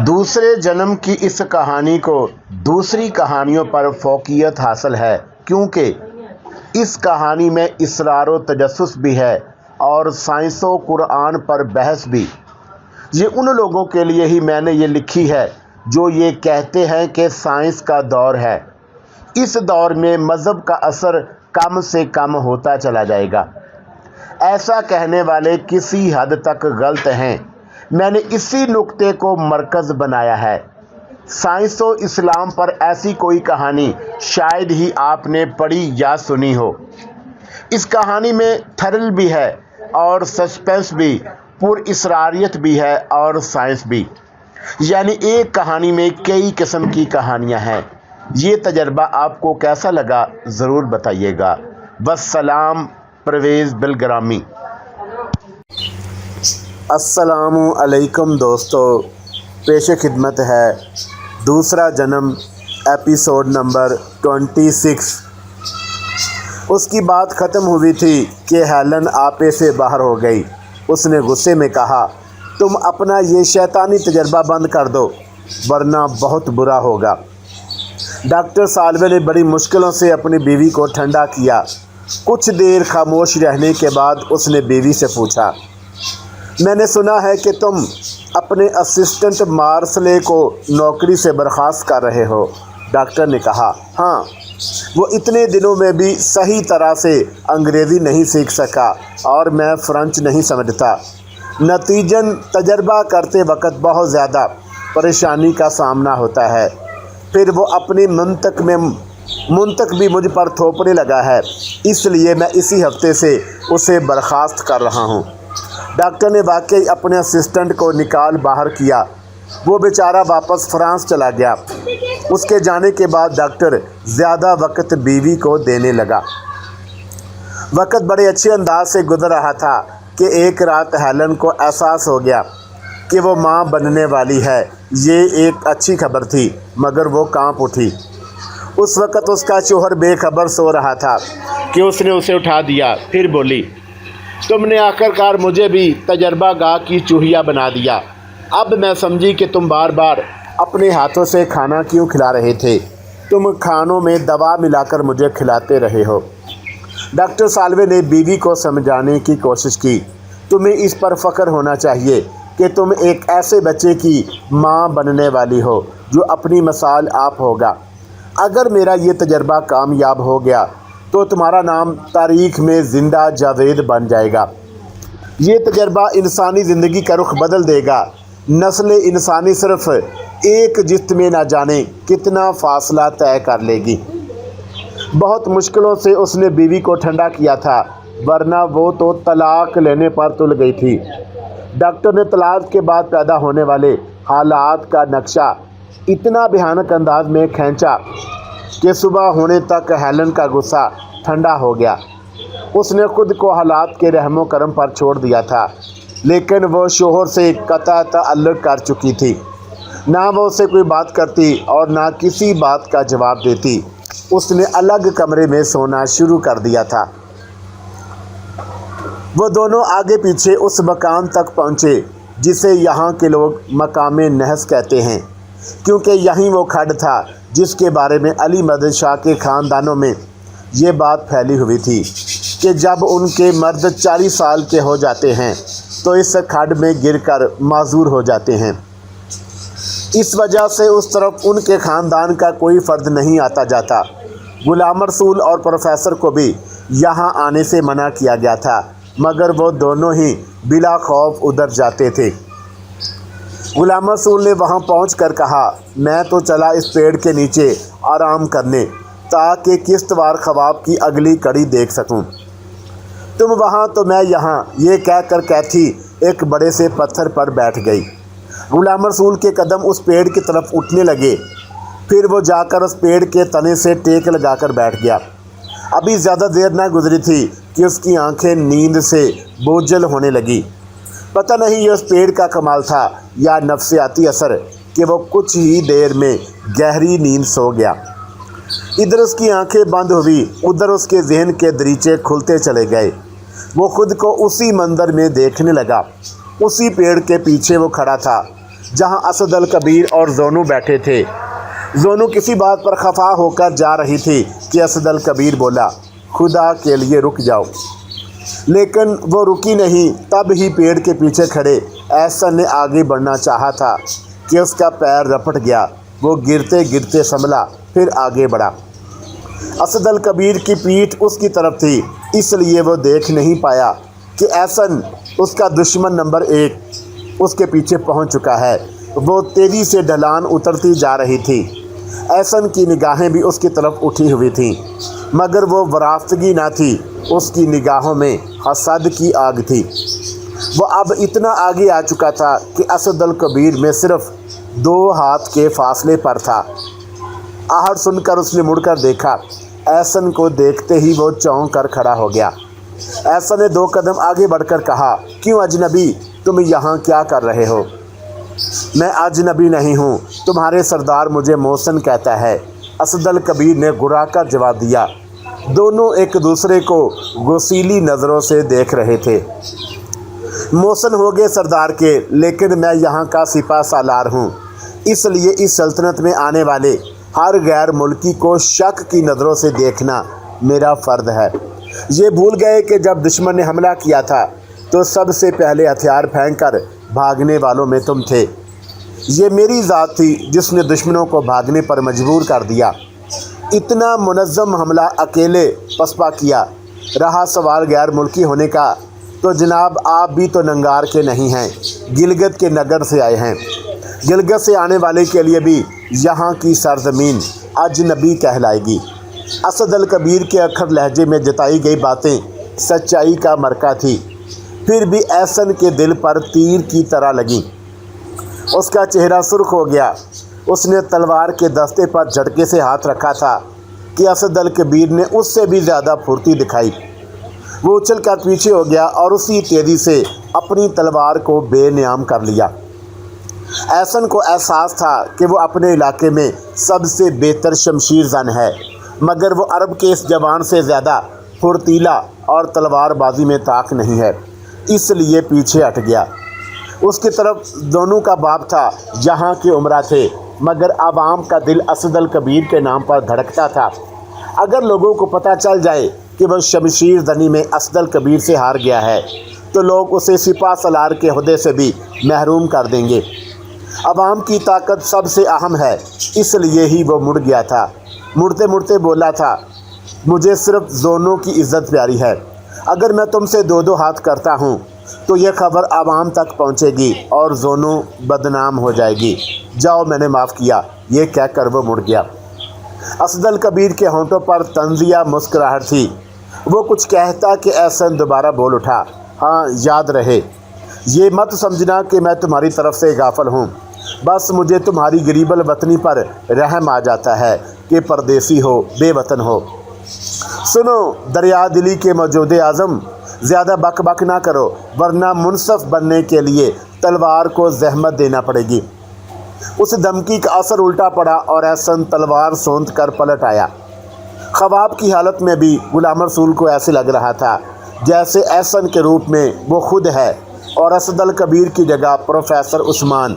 दूसरे जन्म की इस कहानी को दूसरी कहानियों पर फौकियत हासिल है, क्योंकि इस कहानी में इसरार व तजस्सुस भी है और साइंस व कुरान पर बहस भी। ये उन लोगों के लिए ही मैंने ये लिखी है जो ये कहते हैं कि साइंस का दौर है। इस दौर में मज़हब का असर कम से कम होता चला जाएगा। ऐसा कहने वाले किसी हद तक गलत हैं। मैंने इसी नुक्ते को मरकज़ बनाया है। साइंस व इस्लाम पर ऐसी कोई कहानी शायद ही आपने पढ़ी या सुनी हो। इस कहानी में थ्रिल भी है और सस्पेंस भी, पुरअसरारियत भी है और साइंस भी। यानी एक कहानी में कई किस्म की कहानियां हैं। ये तजर्बा आपको कैसा लगा ज़रूर बताइएगा। वस्सलाम, परवेज़ बिलग्रामी। अस्सलामु अलैकुम दोस्तों, पेश खिदमत है दूसरा जन्म एपिसोड नंबर 26। उसकी बात ख़त्म हुई थी कि हेलन आपे से बाहर हो गई। उसने गुस्से में कहा, तुम अपना ये शैतानी तजर्बा बंद कर दो वरना बहुत बुरा होगा। डॉक्टर साल्वे ने बड़ी मुश्किलों से अपनी बीवी को ठंडा किया। कुछ देर खामोश रहने के बाद उसने बीवी से पूछा, मैंने सुना है कि तुम अपने असिस्टेंट मार्सले को नौकरी से बर्खास्त कर रहे हो। डॉक्टर ने कहा, हाँ, वो इतने दिनों में भी सही तरह से अंग्रेज़ी नहीं सीख सका और मैं फ्रेंच नहीं समझता। नतीजन तजर्बा करते वक्त बहुत ज़्यादा परेशानी का सामना होता है। फिर वो अपनी मुंतक भी मुझ पर थोपने लगा है, इसलिए मैं इसी हफ्ते से उसे बर्खास्त कर रहा हूँ। डॉक्टर ने वाकई अपने असिस्टेंट को निकाल बाहर किया। वो बेचारा वापस फ्रांस चला गया। उसके जाने के बाद डॉक्टर ज़्यादा वक्त बीवी को देने लगा। वक्त बड़े अच्छे अंदाज से गुजर रहा था कि एक रात हेलन को एहसास हो गया कि वो माँ बनने वाली है। ये एक अच्छी खबर थी, मगर वो कांप उठी। उस वक़्त उसका शौहर बेखबर सो रहा था कि उसने उसे उठा दिया। फिर बोली, तुमने आखिरकार मुझे भी तजर्बा गाह की चूहिया बना दिया। अब मैं समझी कि तुम बार बार अपने हाथों से खाना क्यों खिला रहे थे। तुम खानों में दवा मिलाकर मुझे खिलाते रहे हो। डॉक्टर साल्वे ने बीवी को समझाने की कोशिश की। तुम्हें इस पर फ़ख्र होना चाहिए कि तुम एक ऐसे बच्चे की माँ बनने वाली हो जो अपनी मिसाल आप होगा। अगर मेरा ये तजर्बा कामयाब हो गया तो तुम्हारा नाम तारीख़ में ज़िंदा जावेद बन जाएगा। ये तजर्बा इंसानी ज़िंदगी का रुख बदल देगा। नस्ल इंसानी सिर्फ एक जिस्म में ना जाने कितना फ़ासला तय कर लेगी। बहुत मुश्किलों से उसने बीवी को ठंडा किया था, वरना वो तो तलाक लेने पर तुल गई थी। डॉक्टर ने तलाक के बाद पैदा होने वाले हालात का नक्शा इतना भयानक अंदाज में खींचा कि सुबह होने तक हेलन का गुस्सा ठंडा हो गया। उसने खुद को हालात के रहमो करम पर छोड़ दिया था, लेकिन वो शोहर से कतई ताल्लुक़ कर चुकी थी। ना वो उससे कोई बात करती और ना किसी बात का जवाब देती। उसने अलग कमरे में सोना शुरू कर दिया था। वो दोनों आगे पीछे उस मकान तक पहुँचे जिसे यहाँ के लोग मकामे नहस कहते हैं, क्योंकि यहीं वो खड्ड था जिसके बारे में अली मदद शाह के ख़ानदानों में ये बात फैली हुई थी कि जब उनके मर्द 40 साल के हो जाते हैं तो इस खड्ड में गिरकर माजूर हो जाते हैं। इस वजह से उस तरफ उनके ख़ानदान का कोई फ़र्द नहीं आता जाता। गुलाम रसूल और प्रोफेसर को भी यहाँ आने से मना किया गया था, मगर वो दोनों ही बिला खौफ उधर जाते थे। गुलाम रसूल ने वहाँ पहुँचकर कहा, मैं तो चला इस पेड़ के नीचे आराम करने ताकि किश्तवार ख्वाब की अगली कड़ी देख सकूं। तुम वहाँ तो मैं यहाँ, ये कहकर कैथी एक बड़े से पत्थर पर बैठ गई। गुलाम रसूल के कदम उस पेड़ की तरफ उठने लगे। फिर वो जाकर उस पेड़ के तने से टेक लगाकर बैठ गया। अभी ज़्यादा देर ना गुजरी थी कि उसकी आंखें नींद से बोझल होने लगी। पता नहीं ये उस पेड़ का कमाल था या नफ्सियाती असर कि वो कुछ ही देर में गहरी नींद सो गया। इधर उसकी आंखें बंद हुई, उधर उसके जहन के दरीचे खुलते चले गए। वो खुद को उसी मंदिर में देखने लगा। उसी पेड़ के पीछे वो खड़ा था जहाँ असद अल कबीर और जोनू बैठे थे। जोनू किसी बात पर खफा होकर जा रही थी कि असद अल कबीर बोला, खुदा के लिए रुक जाओ। लेकिन वो रुकी नहीं। तब ही पेड़ के पीछे खड़े एहसन ने आगे बढ़ना चाहा था कि उसका पैर रपट गया। वो गिरते गिरते संभला, फिर आगे बढ़ा। असद अल कबीर की पीठ उसकी तरफ थी, इसलिए वो देख नहीं पाया कि एहसन उसका दुश्मन नंबर 1 उसके पीछे पहुंच चुका है। वो तेज़ी से ढलान उतरती जा रही थी। एहसन की निगाहें भी उसकी तरफ उठी हुई थीं, मगर वो वराफ़गी ना थी। उसकी निगाहों में हसद की आग थी। वो अब इतना आगे आ चुका था कि असद अल कबीर में सिर्फ 2 हाथ के फासले पर था। आहट सुनकर उसने मुड़कर देखा। एहसन को देखते ही वो चौंक कर खड़ा हो गया। एहसन ने 2 कदम आगे बढ़कर कहा, क्यों अजनबी, तुम यहाँ क्या कर रहे हो? मैं अजनबी नहीं हूँ, तुम्हारे सरदार मुझे मोहसिन कहता है, असद अल कबीर ने गुर्रा कर जवाब दिया। दोनों एक दूसरे को गोसीली नज़रों से देख रहे थे। मोहसिन हो गए सरदार के, लेकिन मैं यहाँ का सिपा सालार हूँ, इसलिए इस सल्तनत में आने वाले हर गैर मुल्की को शक की नज़रों से देखना मेरा फ़र्ज है। ये भूल गए कि जब दुश्मन ने हमला किया था तो सबसे पहले हथियार फेंक कर भागने वालों में तुम थे। ये मेरी ज़ात थी जिसने दुश्मनों को भागने पर मजबूर कर दिया। इतना मुनज़्ज़म हमला अकेले पसपा किया। रहा सवाल गैर मुल्की होने का, तो जनाब आप भी तो नंगार के नहीं हैं, गिलगित के नगर से आए हैं। गिलगित से आने वाले के लिए भी यहाँ की सरजमीन अजनबी कहलाएगी। असद अल कबीर के अखर लहजे में जताई गई बातें सच्चाई का मरका थी, फिर भी एहसन के दिल पर तीर की तरह लगी। उसका चेहरा सुर्ख हो गया। उसने तलवार के दस्ते पर झटके से हाथ रखा था कि असद अल कबीर ने उससे भी ज़्यादा फुर्ती दिखाई। वो उछल कर पीछे हो गया और उसी तेज़ी से अपनी तलवार को बेनियाम कर लिया। एहसन को एहसास था कि वो अपने इलाके में सबसे बेहतर शमशीर जन है, मगर वो अरब के इस जवान से ज़्यादा फुर्तीला और तलवारबाजी में ताक नहीं है, इसलिए पीछे हट गया। उसकी तरफ दोनों का बाप था, जहाँ के उमरा थे, मगर आवाम का दिल असद अल कबीर के नाम पर धड़कता था। अगर लोगों को पता चल जाए कि वह शमशीर जनी में असद अल कबीर से हार गया है, तो लोग उसे सिपा सलार के ओहदे से भी महरूम कर देंगे। आवाम की ताकत सबसे अहम है, इसलिए ही वो मुड़ गया था। मुड़ते मुड़ते बोला था, मुझे सिर्फ जोनों की इज़्ज़त प्यारी है। अगर मैं तुमसे 2-2 हाथ करता हूँ तो यह खबर आवाम तक पहुँचेगी और जोनों बदनाम हो जाएगी। जाओ, मैंने माफ़ किया। ये कहकर वो मुड़ गया। असद अल कबीर के होंठों पर तंजिया मुस्कुराहट थी। वो कुछ कहता कि एहसन दोबारा बोल उठा, हाँ याद रहे, ये मत समझना कि मैं तुम्हारी तरफ से गाफिल हूँ। बस मुझे तुम्हारी गरीबल वतनी पर रहम आ जाता है कि परदेसी हो, बेवतन हो। सुनो दरिया दिली के मौजूद आज़म, ज़्यादा बक बक ना करो, वरना मुनसफ बनने के लिए तलवार को जहमत देना पड़ेगी। उस धमकी का असर उल्टा पड़ा और एहसन तलवार सोंध कर पलट आया। ख्वाब की हालत में भी गुलाम रसूल को ऐसे लग रहा था जैसे एहसन के रूप में वो खुद है और असद अल कबीर की जगह प्रोफेसर उस्मान।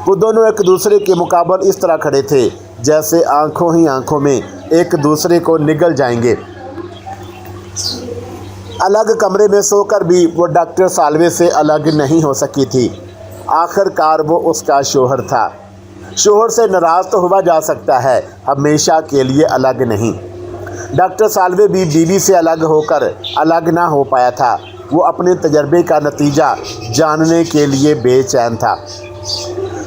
वो दोनों एक दूसरे के मुकाबले इस तरह खड़े थे जैसे आंखों ही आंखों में एक दूसरे को निगल जाएंगे। अलग कमरे में सोकर भी वो डॉक्टर सालवे से अलग नहीं हो सकी थी। आखिरकार वो उसका शोहर था। शोहर से नाराज़ तो हुआ जा सकता है, हमेशा के लिए अलग नहीं। डॉक्टर सालवे भी बीवी से अलग होकर अलग ना हो पाया था। वो अपने तजर्बे का नतीजा जानने के लिए बेचैन था।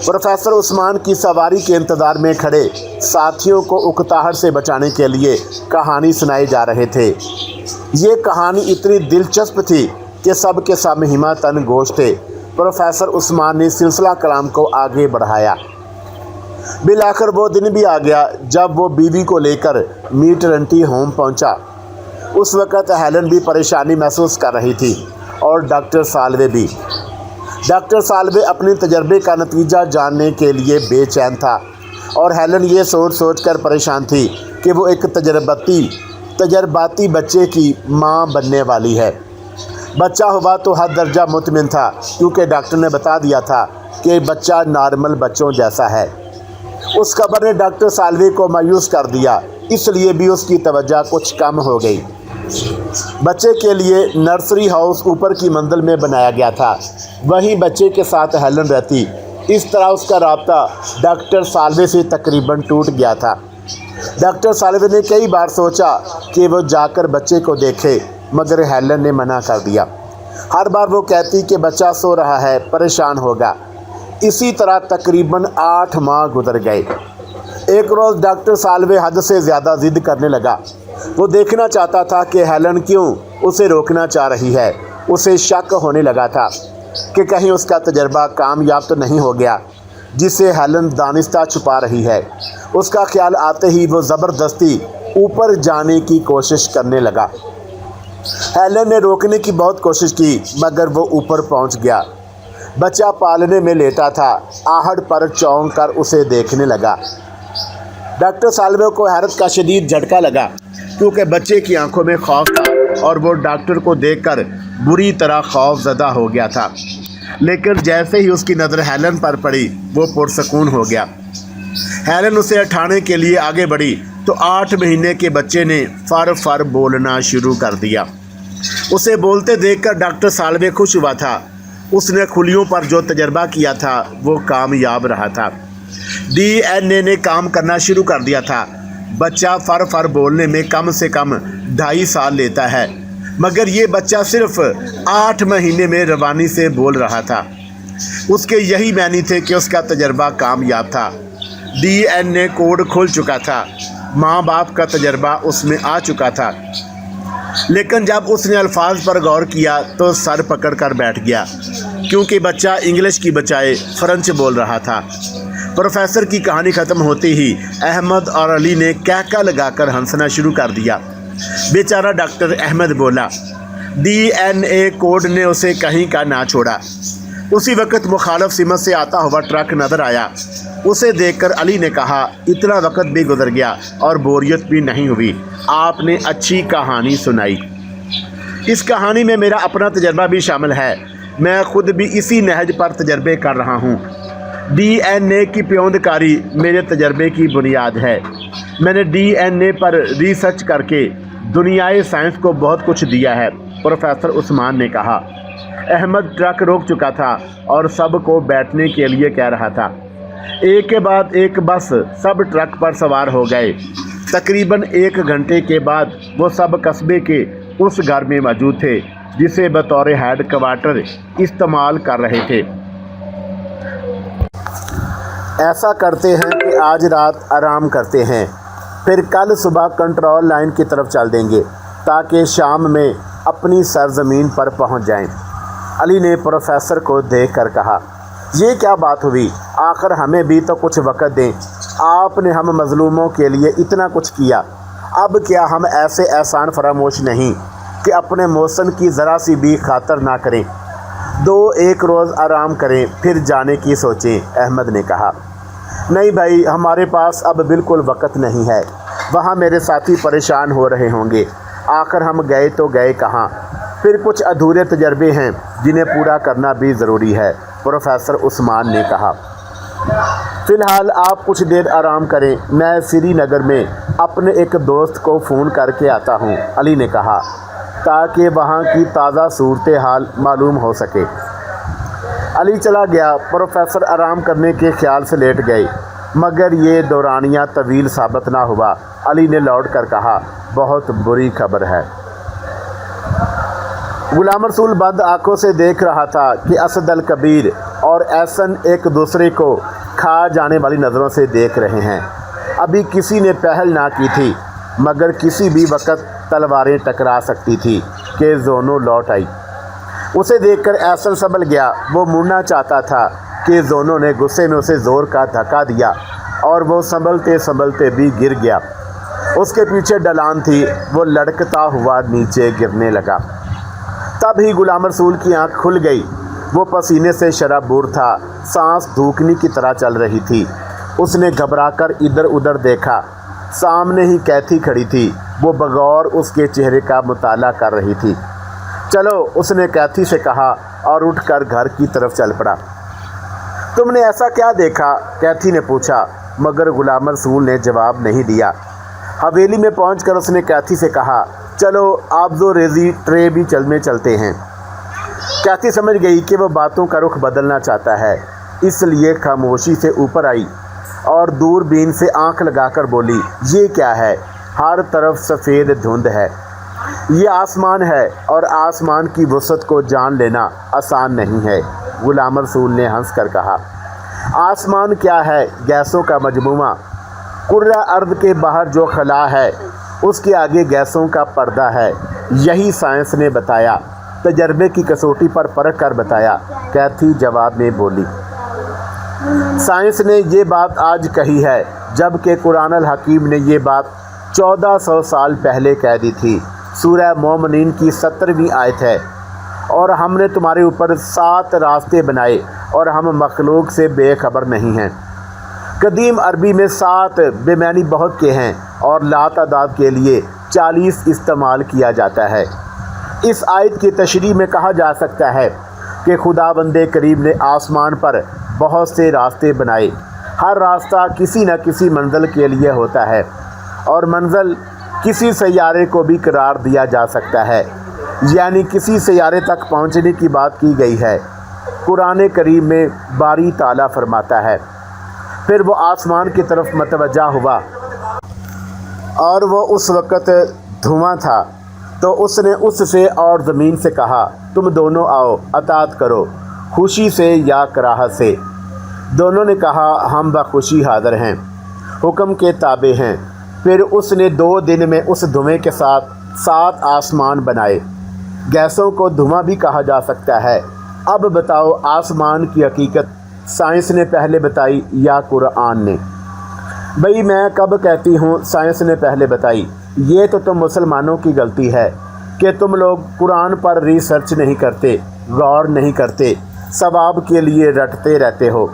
प्रोफेसर उस्मान की सवारी के इंतज़ार में खड़े साथियों को उकताहट से बचाने के लिए कहानी सुनाई जा रहे थे। ये कहानी इतनी दिलचस्प थी कि सब के सब हिमा तन गोश थे। प्रोफेसर उस्मान ने सिलसिला कलाम को आगे बढ़ाया। बिलाखिर वो दिन भी आ गया जब वो बीवी को लेकर मीटरंटी होम पहुंचा। उस वक़्त हेलन भी परेशानी महसूस कर रही थी और डॉक्टर सालवे भी। डॉक्टर सालवे अपने तजर्बे का नतीजा जानने के लिए बेचैन था और हेलन ये सोच सोच कर परेशान थी कि वो एक तजर्बाती बच्चे की मां बनने वाली है। बच्चा हुआ तो हद दर्जा मुतमिन था, क्योंकि डॉक्टर ने बता दिया था कि बच्चा नॉर्मल बच्चों जैसा है। उस खबर ने डॉक्टर साल्वे को मायूस कर दिया, इसलिए भी उसकी तवज्जो कुछ कम हो गई। बच्चे के लिए नर्सरी हाउस ऊपर की मंजिल में बनाया गया था, वहीं बच्चे के साथ हेलन रहती। इस तरह उसका राब्ता डॉक्टर साल्वे से तकरीबन टूट गया था। डॉक्टर साल्वे ने कई बार सोचा कि वो जाकर बच्चे को देखे, मगर हेलन ने मना कर दिया। हर बार वो कहती कि बच्चा सो रहा है, परेशान होगा। इसी तरह तकरीबन 8 माह गुजर गए। एक रोज़ डॉक्टर साल्वे हद से ज़्यादा ज़िद करने लगा। वो देखना चाहता था कि हेलन क्यों उसे रोकना चाह रही है। उसे शक होने लगा था कि कहीं उसका तजर्बा कामयाब तो नहीं हो गया, जिसे हेलन दानिस्ता छुपा रही है। उसका ख्याल आते ही वो ज़बरदस्ती ऊपर जाने की कोशिश करने लगा। हेलन ने रोकने की बहुत कोशिश की, मगर वो ऊपर पहुंच गया। बच्चा पालने में लेटा था। आहट पर चौंक कर उसे देखने लगा। डॉक्टर साल्वे को हैरत का शदीद झटका लगा, क्योंकि बच्चे की आंखों में खौफ था और वो डॉक्टर को देखकर बुरी तरह खौफजदा हो गया था। लेकिन जैसे ही उसकी नज़र हेलन पर पड़ी, वो पुरसकून हो गया। हेलन उसे उठाने के लिए आगे बढ़ी तो 8 महीने के बच्चे ने फर फर बोलना शुरू कर दिया। उसे बोलते देखकर डॉक्टर साल्वे खुश हुआ था। उसने खुलियों पर जो तजर्बा किया था वो कामयाब रहा था। DNA ने काम करना शुरू कर दिया था। बच्चा फर फर बोलने में कम से कम 2.5 साल लेता है, मगर ये बच्चा सिर्फ 8 महीने में रवानी से बोल रहा था। उसके यही मानी थे कि उसका तजर्बा कामयाब था। DNA कोड खुल चुका था, माँ बाप का तजर्बा उसमें आ चुका था। लेकिन जब उसने अल्फाज पर गौर किया तो सर पकड़ कर बैठ गया, क्योंकि बच्चा इंग्लिश की बजाय फ्रेंच बोल रहा था। प्रोफेसर की कहानी ख़त्म होते ही अहमद और अली ने कहका लगाकर हंसना शुरू कर दिया। बेचारा डॉक्टर अहमद बोला। DNA कोड ने उसे कहीं का ना छोड़ा। उसी वक्त मुखालफ सिमत से आता हुआ ट्रक नज़र आया। उसे देखकर अली ने कहा, इतना वक्त भी गुजर गया और बोरियत भी नहीं हुई, आपने अच्छी कहानी सुनाई। इस कहानी में मेरा अपना तजर्बा भी शामिल है। मैं खुद भी इसी नहज पर तजर्बे कर रहा हूँ। DNA की प्योंदकारी मेरे तजर्बे की बुनियाद है। मैंने DNA पर रिसर्च करके दुनियाए साइंस को बहुत कुछ दिया है, प्रोफेसर उस्मान ने कहा। अहमद ट्रक रोक चुका था और सबको बैठने के लिए कह रहा था। एक के बाद एक बस सब ट्रक पर सवार हो गए। तकरीबन 1 घंटे के बाद वो सब कस्बे के उस घर में मौजूद थे जिसे बतौर हेड क्वार्टर इस्तेमाल कर रहे थे। ऐसा करते हैं कि आज रात आराम करते हैं, फिर कल सुबह कंट्रोल लाइन की तरफ चल देंगे, ताकि शाम में अपनी सरजमीन पर पहुंच जाएं। अली ने प्रोफेसर को देखकर कहा, ये क्या बात हुई? आखिर हमें भी तो कुछ वक्त दें। आपने हम मजलूमों के लिए इतना कुछ किया, अब क्या हम ऐसे एहसान फरामोश नहीं कि अपने मौसम की ज़रा सी भी खातर ना करें? 1 रोज़ आराम करें, फिर जाने की सोचें, अहमद ने कहा। नहीं भाई, हमारे पास अब बिल्कुल वक्त नहीं है। वहाँ मेरे साथी परेशान हो रहे होंगे। आखिर हम गए तो गए कहाँ? फिर कुछ अधूरे तजर्बे हैं जिन्हें पूरा करना भी ज़रूरी है, प्रोफेसर उस्मान ने कहा। फ़िलहाल आप कुछ देर आराम करें, मैं श्रीनगर में अपने एक दोस्त को फ़ोन करके आता हूँ, अली ने कहा, ताकि वहाँ की ताज़ा सूरत हाल मालूम हो सके। अली चला गया। प्रोफेसर आराम करने के ख्याल से लेट गए, मगर ये दौरानिया तवील साबित ना हुआ। अली ने लौट कर कहा, बहुत बुरी खबर है। गुलाम रसूल बंद आंखों से देख रहा था कि असद अल कबीर और एहसन एक दूसरे को खा जाने वाली नज़रों से देख रहे हैं। अभी किसी ने पहल ना की थी, मगर किसी भी वक्त तलवारें टकरा सकती थी कि जोनो लौट आई। उसे देखकर एहसन संभल गया। वो मुड़ना चाहता था कि जोनो ने गुस्से में उसे ज़ोर का धक्का दिया और वो संभलते संभलते भी गिर गया। उसके पीछे ढलान थी, वो लड़कता हुआ नीचे गिरने लगा। तब ही गुलाम रसूल की आंख खुल गई। वो पसीने से शराबूर था, सांस धूकनी की तरह चल रही थी। उसने घबराकर इधर उधर देखा। सामने ही कैथी खड़ी थी। वो बगौर उसके चेहरे का मुताला कर रही थी। चलो, उसने कैथी से कहा और उठकर घर की तरफ चल पड़ा। तुमने ऐसा क्या देखा? कैथी ने पूछा, मगर गुलाम रसूल ने जवाब नहीं दिया। हवेली में पहुंचकर उसने कैथी से कहा, चलो आबज़ो रेज़ी ट्रे भी चलते हैं। कैथी समझ गई कि वह बातों का रुख बदलना चाहता है, इसलिए खामोशी से ऊपर आई और दूरबीन से आंख लगाकर बोली, ये क्या है? हर तरफ सफ़ेद धुंध है। ये आसमान है और आसमान की वसअत को जान लेना आसान नहीं है। गुलाम रसूल ने हंस कर कहा, आसमान क्या है? गैसों का मजमूमा। कुर्रा अर्द के बाहर जो खला है उसके आगे गैसों का पर्दा है। यही साइंस ने बताया, तजर्बे की कसौटी पर परख कर बताया। कैथी जवाब में बोली, साइंस ने ये बात आज कही है, जबकि कुरान अल हकीम ने ये बात 1400 साल पहले कह दी थी। सूरह मोमिनीन की 17वीं आयत है, और हमने तुम्हारे ऊपर 7 रास्ते बनाए और हम मखलूक से बेखबर नहीं हैं। कदीम अरबी में 7 बेमानी बहुत के हैं और लातादाद के लिए 40 इस्तेमाल किया जाता है। इस आयत की तशरीह में कहा जा सकता है कि खुदावंदे करीम ने आसमान पर बहुत से रास्ते बनाए। हर रास्ता किसी न किसी मंजिल के लिए होता है, और मंजिल किसी सैयारे को भी करार दिया जा सकता है, यानी किसी सैयारे तक पहुंचने की बात की गई है। कुरान करीम में बारी ताला फरमाता है, फिर वो आसमान की तरफ मतवज्जा हुआ और वो उस वक़्त धुआं था, तो उसने उससे और ज़मीन से कहा, तुम दोनों आओ, अताअत करो, खुशी से या कराहत से। दोनों ने कहा, हम बखुशी हाज़िर हैं, हुक्म के ताबे हैं। फिर उसने 2 दिन में उस धुएं के साथ 7 आसमान बनाए। गैसों को धुआं भी कहा जा सकता है। अब बताओ, आसमान की हकीकत साइंस ने पहले बताई या कुरान ने? भाई मैं कब कहती हूँ साइंस ने पहले बताई? ये तो तुम मुसलमानों की गलती है कि तुम लोग कुरान पर रिसर्च नहीं करते, गौर नहीं करते, सवाब के लिए रटते रहते हो।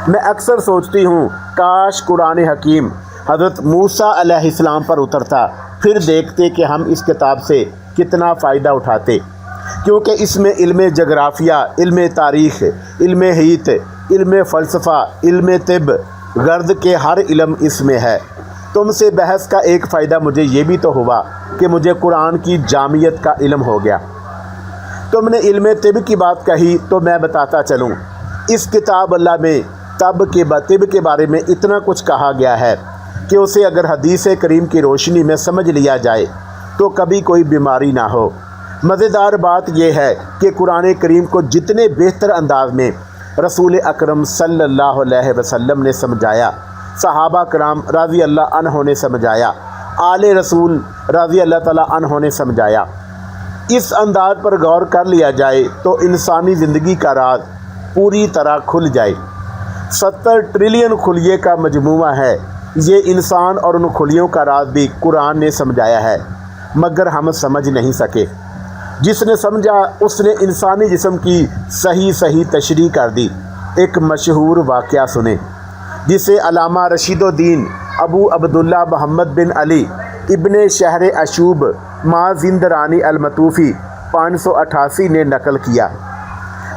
मैं अक्सर सोचती हूँ, काश कुरान हकीम हज़रत मूसा अलैहिस्सलाम पर उतरता, फिर देखते कि हम इस किताब से कितना फ़ायदा उठाते, क्योंकि इसमें इल्म जगराफिया, इल्म तारीख़, इल्म हित, इल्म फ़लसफ़ा, इल्म तिब, गर्द के हर इल्म इसमें है। तुमसे बहस का एक फ़ायदा मुझे ये भी तो हुआ कि मुझे कुरान की जामियत का इल्म हो गया। तुमने इल्म तिब की बात कही तो मैं बताता चलूँ, इस किताब अल्लाह में तिब के बारे में इतना कुछ कहा गया है कि उसे अगर हदीस करीम की रोशनी में समझ लिया जाए तो कभी कोई बीमारी ना हो। मज़ेदार बात यह है कि कुरान करीम को जितने बेहतर अंदाज में रसूल अकरम सल्लल्लाहु अलैहि वसल्लम ने समझाया, सहाबा कराम रज़ी अल्लाह अन्हों ने समझाया, आले रसूल रज़ी अल्लाह तआला अन्हों ने समझाया, इस अंदाज पर गौर कर लिया जाए तो इंसानी ज़िंदगी का राज पूरी तरह खुल जाए। 70 ट्रिलियन खुलिये का मजमूआ है ये इंसान, और उन खुलियों का राज भी कुरान ने समझाया है, मगर हम समझ नहीं सके। जिसने समझा उसने इंसानी जिस्म की सही तशरीह कर दी। एक मशहूर वाक़या सुने, जिसे अलामा रशीदुद्दीन अबू अब्दुल्ला मोहम्मद बिन अली इब्ने शहर अशूब माजिंदरानी अलमतूफ़ी 588 ने नकल किया।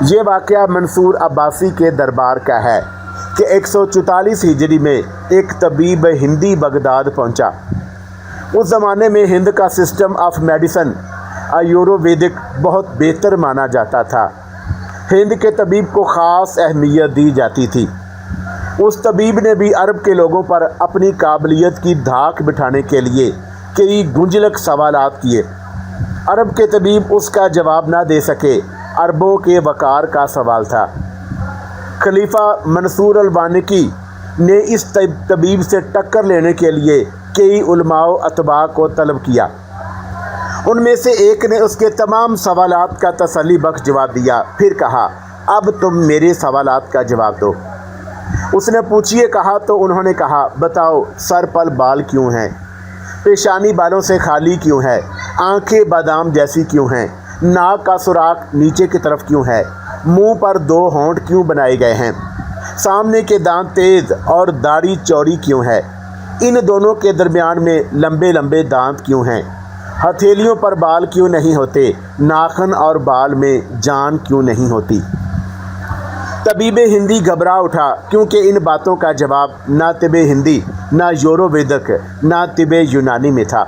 ये वाक़या मंसूर अब्बासी के दरबार का है कि 144 हिजरी में एक तबीब हिंदी बगदाद पहुंचा। उस ज़माने में हिंद का सिस्टम ऑफ मेडिसन आयुर्वेदिक बहुत बेहतर माना जाता था। हिंद के तबीब को ख़ास अहमियत दी जाती थी। उस तबीब ने भी अरब के लोगों पर अपनी काबिलियत की धाक बिठाने के लिए कई गुंजलक सवालात किए। अरब के तबीब उसका जवाब ना दे सके। अरबों के वक़ार का सवाल था। खलीफा मंसूर अल-वानिकी ने इस तबीब से टक्कर लेने के लिए कई उलमाओ अतबा को तलब किया। उनमें से एक ने उसके तमाम सवालात का तसल्ली बख्श जवाब दिया। फिर कहा, अब तुम मेरे सवालात का जवाब दो। उसने पूछिए कहा तो उन्होंने कहा, बताओ सर पर बाल क्यों हैं, पेशानी बालों से खाली क्यों है, आंखें बादाम जैसी क्यों हैं, नाक का सुराख नीचे की तरफ क्यों है, मुंह पर 2 होंठ क्यों बनाए गए हैं, सामने के दांत तेज़ और दाढ़ी चौड़ी क्यों है, इन दोनों के दरमियान में लंबे लंबे दांत क्यों हैं, ہتھیلیوں پر بال کیوں نہیں ہوتے؟ ناخن اور بال میں جان کیوں نہیں ہوتی؟ طبیب ہندی گھبرا اٹھا، کیونکہ ان باتوں کا جواب نہ طب ہندی، نہ یورو ویدک، نہ طب یونانی میں تھا۔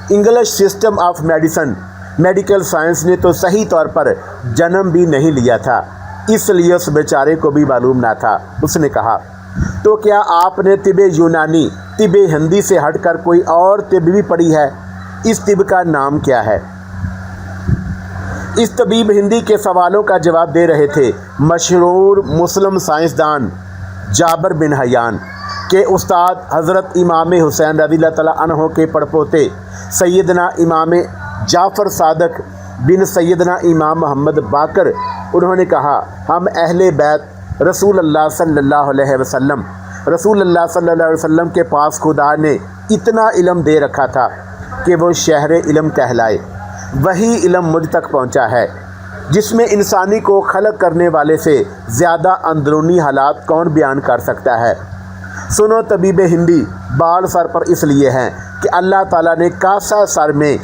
English system of medicine, medical science نے تو صحیح طور پر جنم بھی نہیں لیا تھا، اس لیے اس بیچارے کو بھی معلوم نہ تھا۔ اس نے کہا، تو کیا آپ نے طب یونانی، طب ہندی سے ہٹ کر کوئی اور طب بھی پڑھی ہے؟ اس طب کا نام کیا ہے؟ اس طبیب ہندی کے سوالوں کا جواب دے رہے تھے مشہور مسلم سائنسدان جابر بن حیان کے استاد حضرت امام حسین رضی اللہ تعالیٰ عنہ کے پڑپوتے سیدنا امام جعفر صادق بن سیدنا امام محمد باقر۔ انہوں نے کہا، ہم اہل بیت رسول اللہ صلی اللہ علیہ وسلم کے پاس خدا نے اتنا علم دے رکھا تھا کہ وہ شہر علم کہلائے۔ وہی علم مجھ تک پہنچا ہے جس میں انسانی کو خلق کرنے والے سے زیادہ اندرونی حالات کون بیان کر سکتا ہے۔ سنو طبیب ہندی، بال سر پر اس لیے ہیں کہ اللہ تعالیٰ نے کاسا سر میں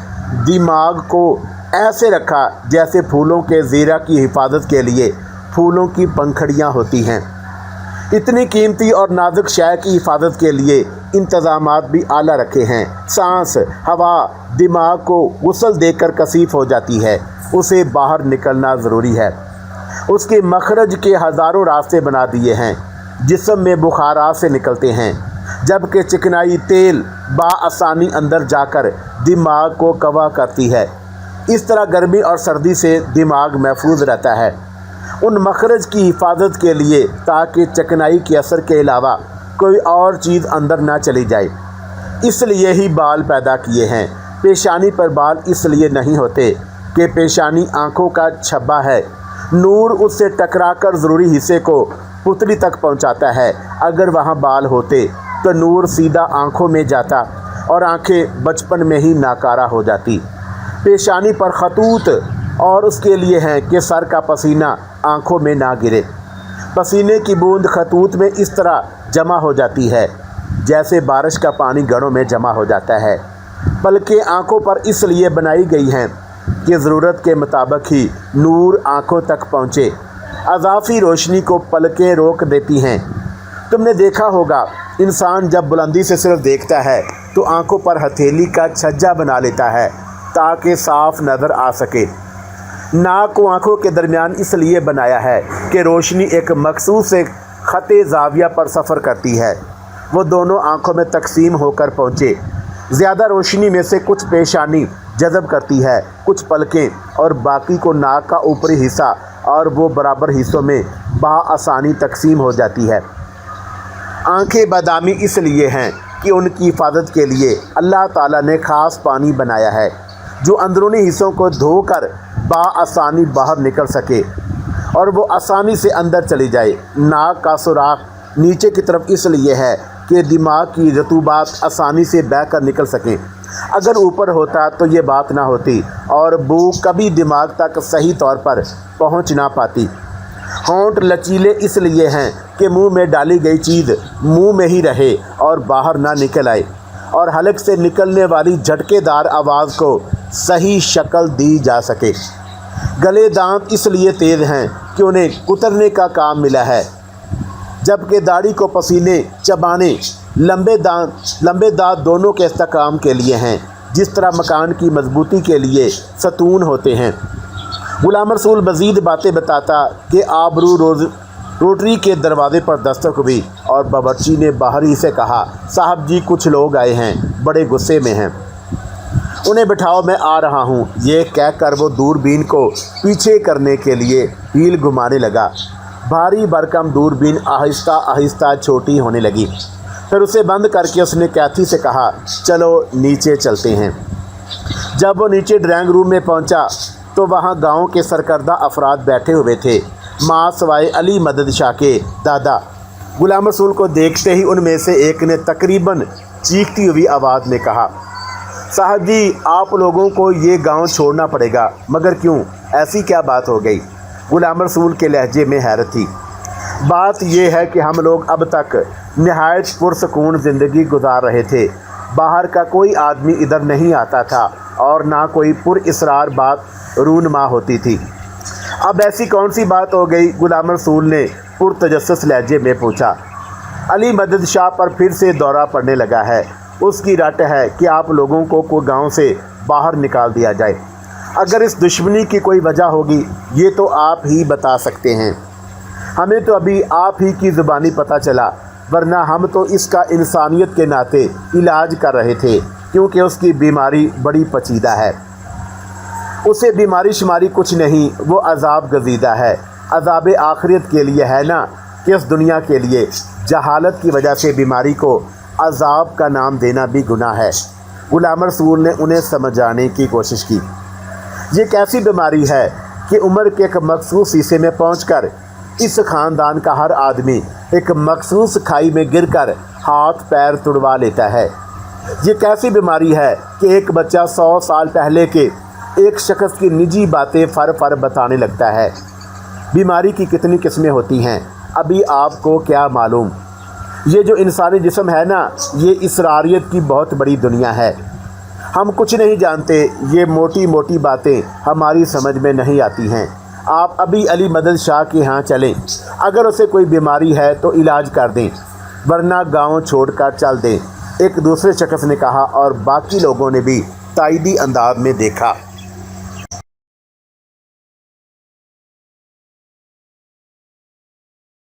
دماغ کو ایسے رکھا جیسے پھولوں کے زیرہ کی حفاظت کے لیے پھولوں کی پنکھڑیاں ہوتی ہیں۔ اتنی قیمتی اور نازک شے کی حفاظت کے لیے انتظامات بھی اعلیٰ رکھے ہیں۔ سانس، ہوا دماغ کو غسل دے کر کثیف ہو جاتی ہے، اسے باہر نکلنا ضروری ہے۔ اس کے مخرج کے ہزاروں راستے بنا دیے ہیں، جسم میں بخارات سے نکلتے ہیں، جبکہ چکنائی تیل بآسانی اندر جا کر دماغ کو کوا کرتی ہے۔ اس طرح گرمی اور سردی سے دماغ محفوظ رہتا ہے ان مخرج کی حفاظت کے لیے، تاکہ چکنائی کے اثر کے علاوہ کوئی اور چیز اندر نہ چلی جائے۔ اس لیے ہی بال پیدا کیے ہیں۔ پیشانی پر بال اس لیے نہیں ہوتے کہ پیشانی آنکھوں کا چھبا ہے، نور اس سے ٹکرا کر ضروری حصے کو پتلی تک پہنچاتا ہے۔ اگر وہاں بال ہوتے تو نور سیدھا آنکھوں میں جاتا اور آنکھیں بچپن میں ہی ناکارہ ہو جاتی۔ پیشانی پر خطوط اور اس کے لیے ہیں کہ سر کا پسینہ آنکھوں میں نہ گرے۔ پسینے کی بوند خطوط میں اس طرح جمع ہو جاتی ہے جیسے بارش کا پانی گڑھوں میں جمع ہو جاتا ہے۔ پلکیں آنکھوں پر اس لیے بنائی گئی ہیں کہ ضرورت کے مطابق ہی نور آنکھوں تک پہنچے۔ اضافی روشنی کو پلکیں روک دیتی ہیں۔ تم نے دیکھا ہوگا انسان جب بلندی سے صرف دیکھتا ہے تو آنکھوں پر ہتھیلی کا چھجا بنا لیتا ہے تاکہ صاف نظر آ سکے۔ ناک کو آنکھوں کے درمیان اس لیے بنایا ہے کہ روشنی ایک مخصوص خط زاویہ پر سفر کرتی ہے، وہ دونوں آنکھوں میں تقسیم ہو کر پہنچے۔ زیادہ روشنی میں سے کچھ پیشانی جذب کرتی ہے، کچھ پلکیں اور باقی کو ناک کا اوپری حصہ، اور وہ برابر حصوں میں بآسانی تقسیم ہو جاتی ہے۔ آنکھیں بادامی اس لیے ہیں کہ ان کی حفاظت کے لیے اللہ تعالیٰ نے خاص پانی بنایا ہے جو اندرونی حصوں کو دھو کر بآسانی باہر نکل سکے اور وہ آسانی سے اندر چلی جائے۔ ناک کا سوراخ نیچے کی طرف اس لیے ہے کہ دماغ کی رطوبات آسانی سے بہہ کر نکل سکیں۔ اگر اوپر ہوتا تو یہ بات نہ ہوتی اور بو کبھی دماغ تک صحیح طور پر پہنچ نہ پاتی۔ ہونٹ لچیلے اس لیے ہیں کہ منہ میں ڈالی گئی چیز منہ میں ہی رہے اور باہر نہ نکل آئے، اور حلق سے نکلنے والی جھٹکے دار آواز کو صحیح شکل دی جا سکے۔ گلے دانت اس لیے تیز ہیں کہ انہیں کترنے کا کام ملا ہے، جبکہ داڑھی کو پسینے چبانے، لمبے دانت دونوں کے استحکام کے لیے ہیں، جس طرح مکان کی مضبوطی کے لیے ستون ہوتے ہیں۔ غلام رسول مزید باتیں بتاتا کہ آبرو روٹری کے دروازے پر دستک ہوئی اور باورچی نے باہر ہی سے کہا، صاحب جی کچھ لوگ آئے ہیں، بڑے غصے میں ہیں، انہیں بٹھاؤ، میں آ رہا ہوں۔ یہ کہہ کر وہ دوربین کو پیچھے کرنے کے لیے ہیل گھمانے لگا۔ بھاری بھرکم دوربین آہستہ آہستہ چھوٹی ہونے لگی، پھر اسے بند کر کے اس نے کیتھی سے کہا، چلو نیچے چلتے ہیں۔ جب وہ نیچے ڈرائنگ روم میں پہنچا تو وہاں گاؤں کے سرکردہ افراد بیٹھے ہوئے تھے، ماں سوائے علی مدد شاہ کے دادا۔ غلام رسول کو دیکھتے ہی ان میں سے ایک نے تقریباً چیختی ہوئی آواز میں کہا، صاحب جی آپ لوگوں کو یہ گاؤں چھوڑنا پڑے گا۔ مگر کیوں؟ ایسی کیا بات ہو گئی؟ غلام رسول کے لہجے میں حیرت تھی۔ بات یہ ہے کہ ہم لوگ اب تک نہایت پرسکون زندگی گزار رہے تھے، باہر کا کوئی آدمی ادھر نہیں آتا تھا اور نہ کوئی پر اسرار بات رونما ہوتی تھی۔ اب ایسی کون سی بات ہو گئی؟ غلام رسول نے پرتجسس لہجے میں پوچھا۔ علی مدد شاہ پر پھر سے دورہ پڑنے لگا ہے۔ اس کی رٹ ہے کہ آپ لوگوں کو گاؤں سے باہر نکال دیا جائے۔ اگر اس دشمنی کی کوئی وجہ ہوگی یہ تو آپ ہی بتا سکتے ہیں۔ ہمیں تو ابھی آپ ہی کی زبانی پتہ چلا، ورنہ ہم تو اس کا انسانیت کے ناطے علاج کر رہے تھے، کیونکہ اس کی بیماری بڑی پیچیدہ ہے۔ اسے بیماری شماری کچھ نہیں، وہ عذاب گزیدہ ہے۔ عذاب آخرت کے لیے ہے نا کہ اس دنیا کے لیے جہالت کی وجہ سے بیماری کو عذاب کا نام دینا بھی گناہ ہے۔ غلام رسول نے انہیں سمجھانے کی کوشش کی۔ یہ کیسی بیماری ہے کہ عمر کے ایک مخصوص حصے میں پہنچ کر اس خاندان کا ہر آدمی ایک مخصوص کھائی میں گر کر ہاتھ پیر تڑوا لیتا ہے؟ یہ کیسی بیماری ہے کہ ایک بچہ 100 سال پہلے کے ایک شخص کی نجی باتیں فر بتانے لگتا ہے؟ بیماری کی کتنی قسمیں ہوتی ہیں ابھی آپ کو کیا معلوم؟ یہ جو انسانی جسم ہے نا، یہ اسراریت کی بہت بڑی دنیا ہے۔ ہم کچھ نہیں جانتے، یہ موٹی موٹی باتیں ہماری سمجھ میں نہیں آتی ہیں۔ آپ ابھی علی مدد شاہ کے ہاں چلیں، اگر اسے کوئی بیماری ہے تو علاج کر دیں، ورنہ گاؤں چھوڑ کر چل دیں، ایک دوسرے شخص نے کہا، اور باقی لوگوں نے بھی تائیدی انداز میں دیکھا۔